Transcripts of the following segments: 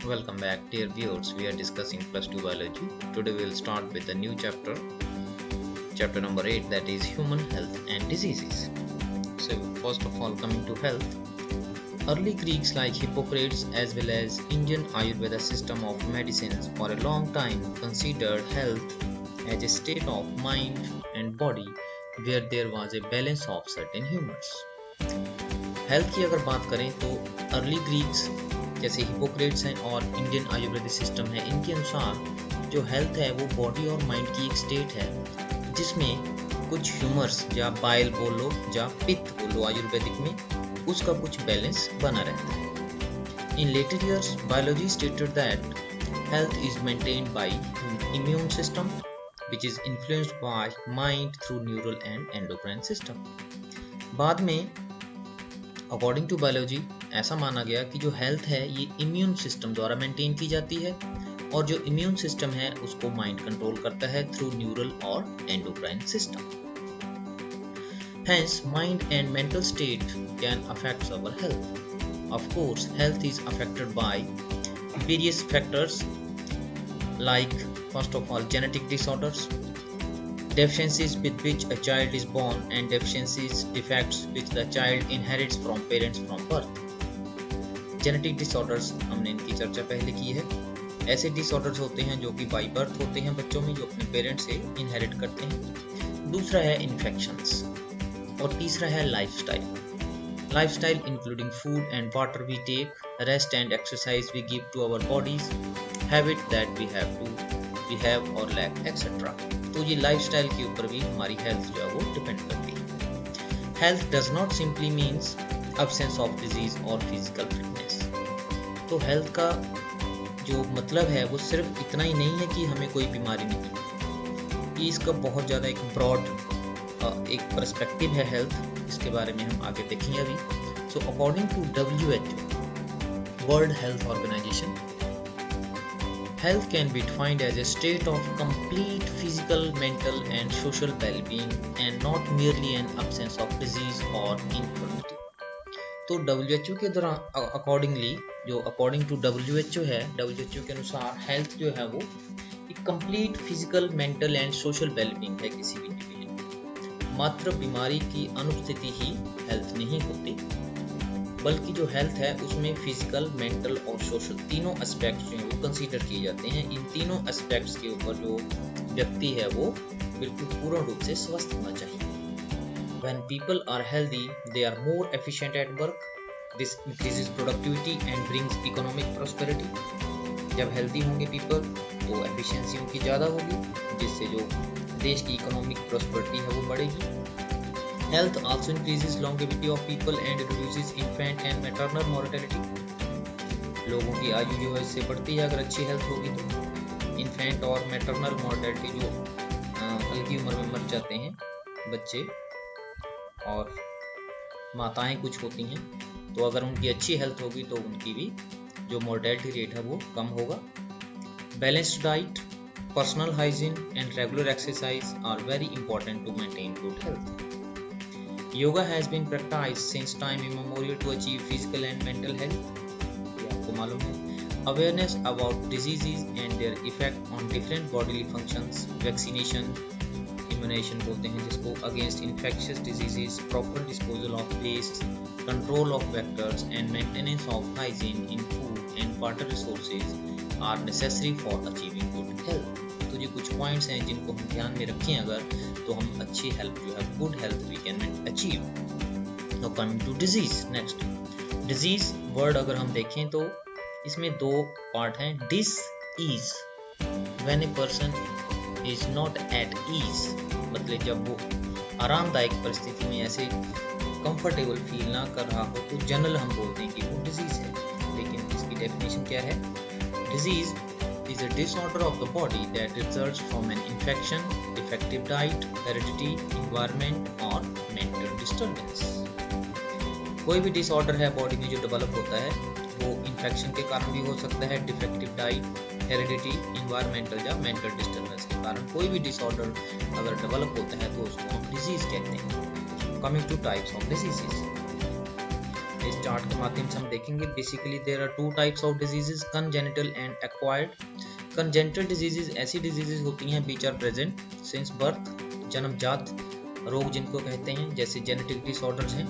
Welcome back, dear viewers. We are discussing plus 2 biology. Today we will start with a new chapter number 8, that is human health and diseases. So, first of all, coming to health, early Greeks like Hippocrates as well as Indian Ayurveda system of medicines for a long time considered health as a state of mind and body where there was a balance of certain humors. Health की अगर बात करें तो early Greeks जैसे Hippocrates हैं और Indian Ayurvedic system है, इनके अनुसार जो हेल्थ है वो बॉडी और माइंड की एक स्टेट है जिसमें कुछ ह्यूमर्स या बाइल बोलो या पित्त बोलो आयुर्वेदिक में, उसका कुछ बैलेंस बना रहता है। In later years biology stated that health is maintained by immune system which is influenced by mind through neural and endocrine system. बाद में अकॉर्डिंग टू बायोलॉजी ऐसा माना गया कि जो हेल्थ है ये इम्यून सिस्टम द्वारा मेंटेन की जाती है और जो इम्यून सिस्टम है उसको माइंड कंट्रोल करता है थ्रू न्यूरल और endocrine system. Hence, mind and mental state can affect our health. Of course, health is affected by various factors like, first of all, genetic disorders, deficiencies with which a child is born and deficiencies defects which the child inherits from parents from birth. Genetic disorders हमने इनकी चर्चा पहले की है। ऐसे disorders होते हैं जो कि बाई बर्थ होते हैं बच्चों में, जो अपने पेरेंट्स से इनहेरिट करते हैं। दूसरा है इन्फेक्शंस और तीसरा है lifestyle. Lifestyle including food and water we take, rest and exercise we give to our bodies, habit that we have और लैक एक्सेट्रा। तो ये लाइफस्टाइल के ऊपर भी हमारी हेल्थ जो है वो डिपेंड करती है। Health does not simply means absence of disease और physical fitness। तो हेल्थ का जो मतलब है वो सिर्फ इतना ही नहीं है कि हमें कोई बीमारी नहीं, ये इसका बहुत ज़्यादा एक ब्रॉड एक पर्सपेक्टिव है हेल्थ, इसके बारे में हम आगे देखेंगे अभी। So according to WHO world health organization, health can be defined as a state of complete physical, mental and social well-being and not merely an absence of disease or infirmity। तो WHO के दौरान according to WHO है, WHO के अनुसार health जो है वो एक complete physical, mental and social wellbeing है किसी भी इंडिविजुअल। मात्र बीमारी की अनुपस्थिति ही हेल्थ नहीं होती, बल्कि जो हेल्थ है उसमें फिजिकल, मेंटल और सोशल तीनों एस्पेक्ट्स जो हैं वो कंसीडर किए जाते हैं। इन तीनों एस्पेक्ट्स के ऊपर जो व्यक्ति है वो बिल्कुल पूर्ण रूप से स्वस्थ होना चाहिए। When people are healthy, they are more efficient at work. This increases productivity and brings economic prosperity. जब हेल्दी होंगे पीपल तो एफिशिएंसी उनकी ज़्यादा होगी, जिससे जो देश की इकोनॉमिक प्रॉस्पेरिटी है वो बढ़ेगी। Health also increases longevity of people and reduces infant and maternal mortality. लोगों की आयु जो है इससे बढ़ती है अगर अच्छी हेल्थ होगी तो। इन्फेंट और मैटरनल मॉर्टेलिटी जो हल्की उम्र में मर जाते हैं बच्चे और माताएं कुछ होती हैं, तो अगर उनकी अच्छी हेल्थ होगी तो उनकी भी जो मोर्टेलिटी रेट है वो कम होगा। Balanced diet, personal hygiene and regular exercise are very important to maintain good health. Yoga has been practised since time immemorial to achieve physical and mental health. ये आपको मालूम है। Awareness about diseases and their effect on different bodily functions, vaccination, immunisation बोलते हैं जिसको, against infectious diseases, proper disposal of waste, control of vectors and maintenance of hygiene in food and water resources are necessary for achieving good health. तो ये कुछ points हैं जिनको हम ध्यान में रखें अगर, तो हम अच्छी हेल्थ जो है good health we can achieve. Now coming to disease. Next, disease word अगर हम देखें तो इसमें दो पार्ट हैं। Dis ease, when a person is not at ease, मतलब जब वो आरामदायक परिस्थिति में ऐसे कंफर्टेबल फील ना कर रहा हो तो जनरल हम बोलते हैं कि वो डिजीज है। लेकिन इसकी डेफिनेशन क्या है? Disease is a disorder of the body that results from an infection, defective diet, heredity, environment और mental disturbance। कोई भी डिसऑर्डर है बॉडी में जो डेवलप होता है वो इन्फेक्शन के कारण भी हो सकता है, डिफेक्टिव डाइट, हेरिडिटी, इन्वायरमेंटल या मेंटल डिस्टर्बेंस के कारण कोई भी डिसऑर्डर अगर डेवलप होता है तो उसको हम डिजीज कहते हैं। Coming to types of diseases, इस चार्ट के माध्यम से हम देखेंगे। Basically there are two types of diseases, congenital and acquired. Congenital diseases ऐसी डिजीजेस होती हैं which are present since birth, जन्मजात रोग जिनको कहते हैं, जैसे जेनेटिक डिसऑर्डर्स हैं,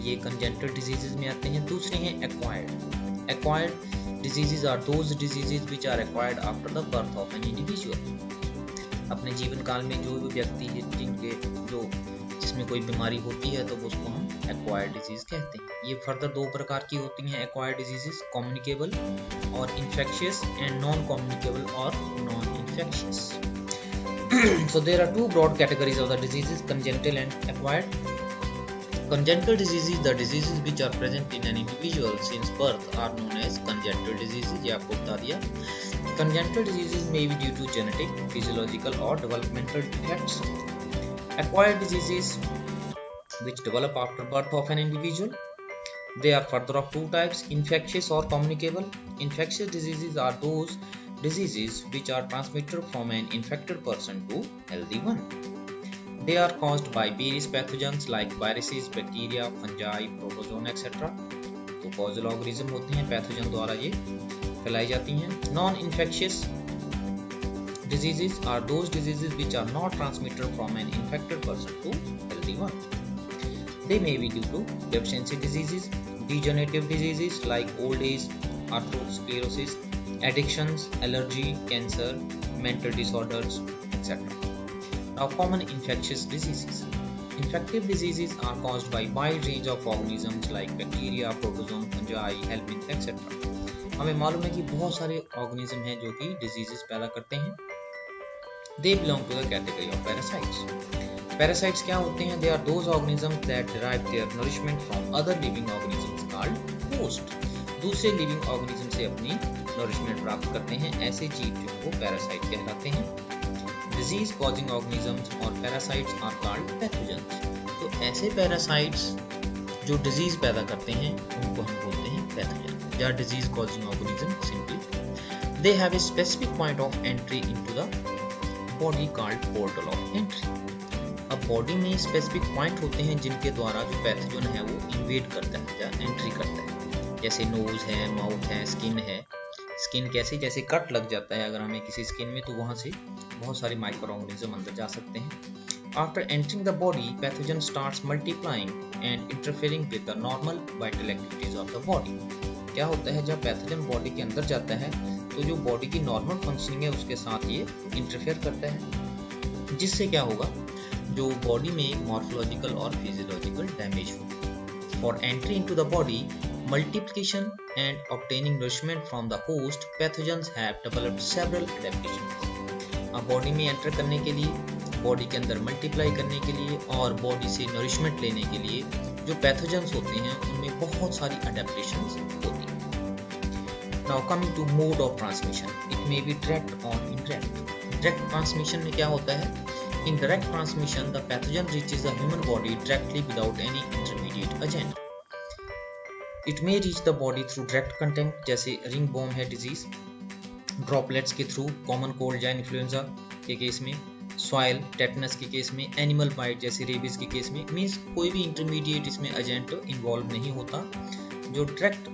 ये कंजेनिटल डिजीजेस में आते हैं। दूसरे हैं acquired. Acquired diseases are those diseases which are acquired after the birth of an individual. अपने जीवन काल में जो भी व्यक्ति है जिसमें कोई बीमारी होती है तो उसको हम एक्वायर्ड डिजीज कहते हैं। ये फर्दर दो प्रकार की होती हैं एक्वायर्ड डिजीजेस, कम्युनिकेबल और इन्फेक्शियस एंड नॉन कम्युनिकेबल और non infectious. So there are two broad categories of the diseases, congenital and acquired. Congenital diseases, the diseases which are present in an individual since birth, are known as congenital diseases. ये आपको बता दिया। Congenital diseases may be due to genetic, physiological or developmental defects. Acquired diseases which develop after birth of an individual. They are further of two types, infectious or communicable. Infectious diseases are those diseases which are transmitted from an infected person to healthy one. They are caused by various pathogens like viruses, bacteria, fungi, protozoan, etc. तो causal organism होते हैं, pathogen द्वारा ये फैलाई जाती हैं। Non-infectious diseases are those diseases which are not transmitted from an infected person to healthy one. They may be due to deficiency diseases, degenerative diseases like old age, atherosclerosis, addictions, allergy, cancer, mental disorders, etc. Now, common infectious diseases. Infective diseases are caused by wide range of organisms like bacteria, protozoan, fungi, helminths, etc. हमें मालूम है कि बहुत सारे organism हैं जो कि diseases पैदा करते हैं। They belong to the category of parasites. Parasites क्या होते हैं? They are those organisms that derive their nourishment from other living organisms called host. दूसरे living organism से अपनी nourishment प्राप्त करते हैं, ऐसे जीव जो वो parasite कहलाते हैं। Disease causing organisms और parasites are called pathogens. तो ऐसे parasites जो disease पैदा करते हैं उनको हम बोलते हैं pathogen या disease causing organism simply. They have a specific point of entry into the body called portal of entry. अब बॉडी में स्पेसिफिक पॉइंट होते हैं जिनके द्वारा जो पैथोजन है वो इन्वेड करता है या एंट्री करता है, जैसे नोज है, माउथ है, स्किन है। स्किन कैसे? जैसे कट लग जाता है अगर हमें किसी स्किन में, तो वहां से बहुत सारे माइक्रो ऑर्गेनिज्म अंदर जा सकते हैं। After entering the body, pathogen starts multiplying and interfering with the normal vital activities of the body. क्या होता है, जब पैथोजन बॉडी के अंदर जाता है तो जो बॉडी की नॉर्मल फंक्शनिंग है उसके साथ ये इंटरफेयर करता है, जिससे क्या होगा, जो बॉडी में मॉर्फोलॉजिकल और फिजियोलॉजिकल डैमेज होगा। For entry into the body, multiplication and obtaining nourishment from the host, pathogens have developed several adaptations. अब बॉडी में एंटर करने के लिए, बॉडी के अंदर मल्टीप्लाई करने के लिए और बॉडी से नरिशमेंट लेने के लिए जो पैथोजेंस होते हैं उनमें बहुत सारी अडेप्टेशंस होती हैं। Now coming to mode of transmission, it may be direct or indirect. Direct transmission में क्या होता है? In direct transmission, the pathogen reaches the human body directly without any intermediate agent. It may reach the body through direct contact, जैसे ringworm है disease, droplets के through, common cold या influenza के case में, सॉइल, टेटनस के case में, animal bite जैसे rabies के केस में। मीन्स कोई भी इंटरमीडिएट इसमें एजेंट इन्वॉल्व नहीं होता। जो डायरेक्ट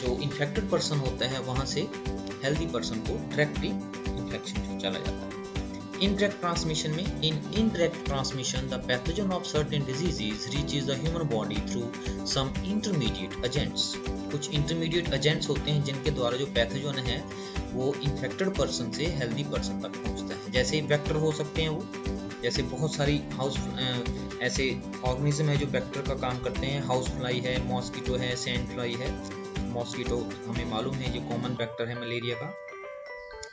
जो इन्फेक्टेड पर्सन होता है वहां से हेल्दी पर्सन को डायरेक्टली इन्फेक्शन चला जाता है। इनडायरेक्ट ट्रांसमिशन में, in indirect transmission the pathogen of certain diseases reaches the human body through some intermediate agents. कुछ इंटरमीडिएट एजेंट्स होते हैं जिनके द्वारा जो पैथोजन है वो इन्फेक्टेड पर्सन से हेल्दी पर्सन तक पहुंचता है। जैसे वेक्टर हो सकते हैं वो, जैसे बहुत सारी ऐसे ऑर्गेनिज्म है जो वेक्टर का काम करते हैं। हाउस फ्लाई है, मॉस्किटो है, सैंड फ्लाई है। मॉस्किटो हमें मालूम है ये कॉमन वेक्टर है मलेरिया का।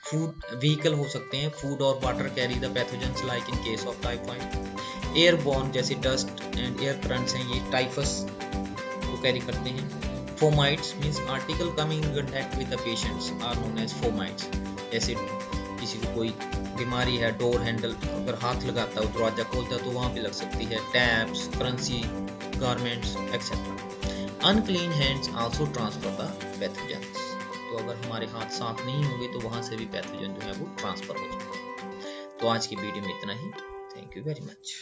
फूड व्हीकल हो सकते हैं, फूड और water carry the pathogens like in case of typhoid. Airborne जैसे डस्ट एंड एयर करंट्स हैं, ये टाइफस को कैरी करते हैं। Fomites means article coming in contact with the patients are known as fomites. जैसे किसी को कोई बीमारी है, डोर हैंडल अगर हाथ लगाता है, दरवाजा खोलता है तो वहां पे लग सकती है। Taps, currency, garments etcetera. Unclean hands also transfer the pathogens. तो अगर हमारे हाथ साफ नहीं होंगे तो वहां से भी पैथोजन जो है वो ट्रांसफर हो जाएगा। तो आज की वीडियो में इतना ही। Thank you very much.